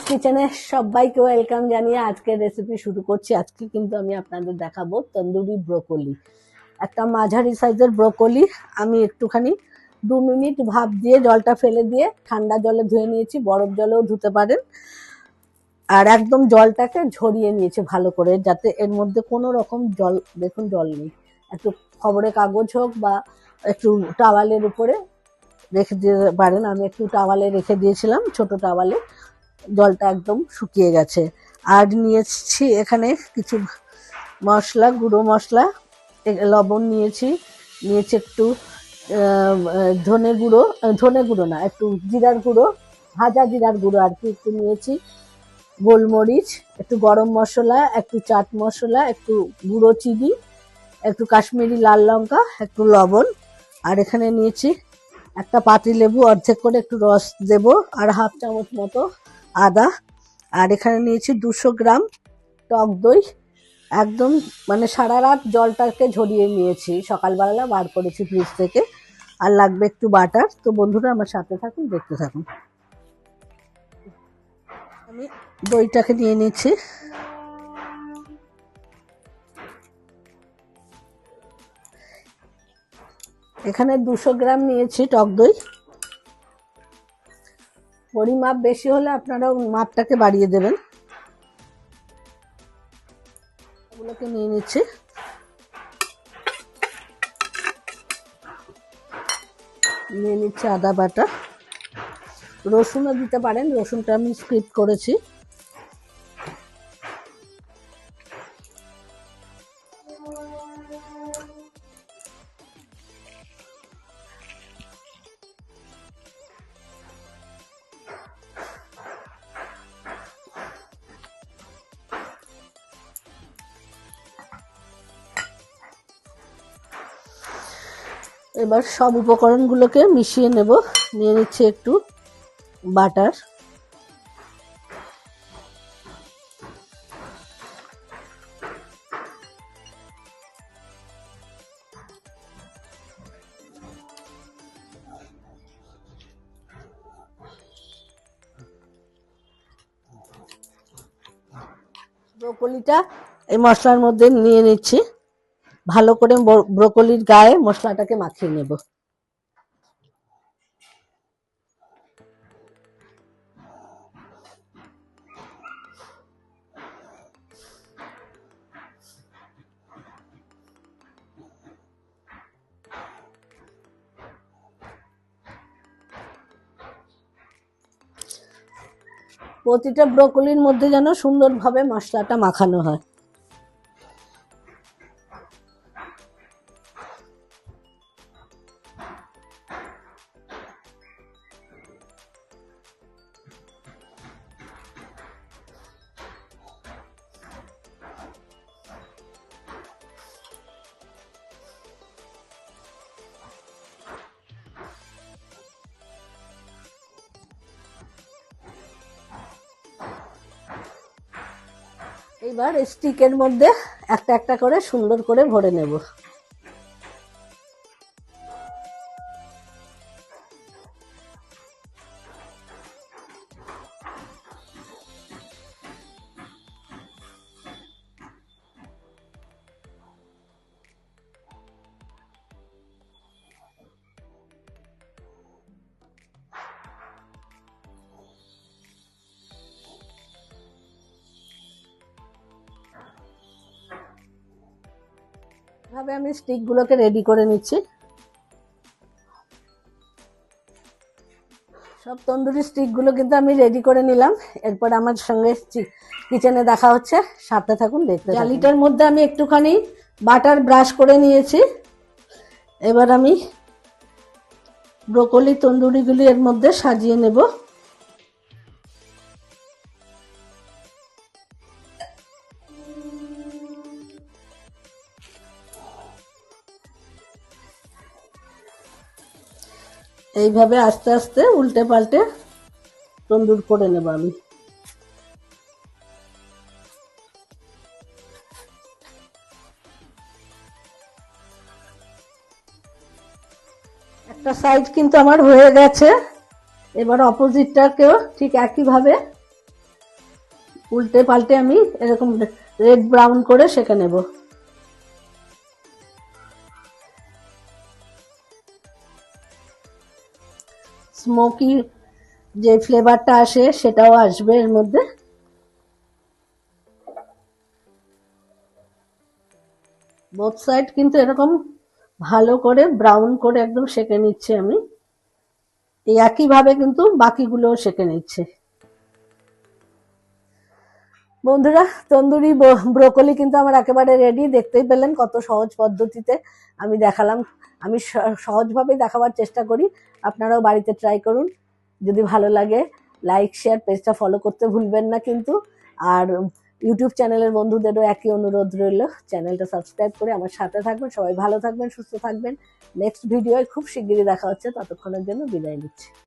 কিচেনে সবাইকে ওয়েলকাম জানিয়ে আজকের রেসিপি শুরু করছি। আজকে কিন্তু আমি আপনাদের দেখাবো তন্দুরি ব্রোকলি। একটা মাঝারি সাইজের ব্রোকলি আমি একটুখানি 2 মিনিট ভাপ দিয়ে জলটা ফেলে দিয়ে ঠান্ডা জলে ধুয়ে নিয়েছি, বরফ জলেও ধুতে পারেন। আর একদম জলটাকে ঝরিয়ে নিয়েছি ভালো করে, যাতে এর মধ্যে কোনো রকম জল, দেখুন জল নেই। একটু খবরের কাগজ হোক বা একটু টাওয়ালের উপরে রেখে দিতে পারেন। আমি একটু টাওয়ালে রেখে দিয়েছিলাম, ছোট টাওয়ালে। জলটা একদম শুকিয়ে গেছে। আর নিয়েছি এখানে কিছু মশলা, গুঁড়ো মশলা, লবণ নিয়েছি একটু ধনে গুঁড়ো না, একটু জিরার গুঁড়ো, ভাজা জিরার গুঁড়ো আর কি একটু নিয়েছি, গোলমরিচ, একটু গরম মশলা, একটু চাট মশলা, একটু গুঁড়ো চিনি, একটু কাশ্মীরি লাল লঙ্কা, একটু লবণ। আর এখানে নিয়েছি একটা পাতি লেবু অর্ধেক করে একটু রস দেব, আর হাফ চামচ মতো আদা। আর এখানে নিয়েছি 200 গ্রাম টক দই, একদম মানে সারা রাত জলটাকে ঝরিয়ে নিয়েছি, সকালবেলা বার করেছি ফ্রিজ থেকে। আর লাগবে একটু বাটার। তো বন্ধুরা আমার সাথে থাকুন, দেখতে থাকুন। আমি দইটাকে নিয়ে নিচ্ছি। এখানে 200 গ্রাম নিয়েছি টক দই। পরিমাপ বেশি হলে আপনারা মাপটাকে বাড়িয়ে দেবেন। এগুলোকে নিয়ে নিচ্ছি। নিয়ে নিচ্ছি আদা বাটা, রসুনও দিতে পারেন, রসুনটা আমি স্কিপ করেছি। এবার সব উপকরণগুলোকে মিশিয়ে নেব। নিয়ে নিচ্ছি একটু বাটার, ব্রোকলিটা এই মশলার মধ্যে নিয়ে নিচ্ছি। ভালো করে ব্রোকলির গায়ে মশলাটাকে মাখিয়ে নেব। প্রতিটা ব্রোকলির মধ্যে যেন সুন্দরভাবে মশলাটা মাখানো হয়। এবার স্টিকের মধ্যে একটা একটা করে সুন্দর করে ভরে নেব। এভাবে আমি স্টিকগুলোকে রেডি করে নিচ্ছি। সব তন্দুরি স্টিকগুলো কিন্তু আমি রেডি করে নিলাম। এরপর আমার সঙ্গে কিচেনে দেখা হচ্ছে, সাথে থাকুন, দেখতে। জালিটার মধ্যে আমি একটুখানি বাটার ব্রাশ করে নিয়েছি। এবার আমি ব্রোকলি তন্দুরিগুলি এর মধ্যে সাজিয়ে নেব। এইভাবে আস্তে আস্তে উল্টে পাল্টে তন্দুর করে নেব আমি। একটা সাইড কিন্তু আমার হয়ে গেছে। এবার অপোজিটটাকেও ঠিক একইভাবে উল্টে পাল্টে আমি এরকম রেড ব্রাউন করে সেঁকে নেব। স্মোকি যে ফ্লেভারটা আসে সেটাও আসবে এর মধ্যে। বোথ সাইড কিন্তু এরকম ভালো করে ব্রাউন করে একদম সেঁকে নিচ্ছি আমি। এই একইভাবে কিন্তু বাকিগুলোও সেঁকে নিচ্ছে। বন্ধুরা, তন্দুরি ব্রোকলি কিন্তু আমার একেবারে রেডি। দেখতেই পেলেন কত সহজ পদ্ধতিতে আমি দেখালাম। আমি সহজভাবে দেখাবার চেষ্টা করি, আপনারাও বাড়িতে ট্রাই করুন। যদি ভালো লাগে লাইক শেয়ার, পেজটা ফলো করতে ভুলবেন না কিন্তু। আর ইউটিউব চ্যানেলের বন্ধুদেরও একই অনুরোধ রইল, চ্যানেলটা সাবস্ক্রাইব করে আমার সাথে থাকবেন। সবাই ভালো থাকবেন, সুস্থ থাকবেন। নেক্সট ভিডিওয় খুব শিগগিরই দেখা হচ্ছে, ততক্ষণের জন্য বিদায় নিচ্ছি।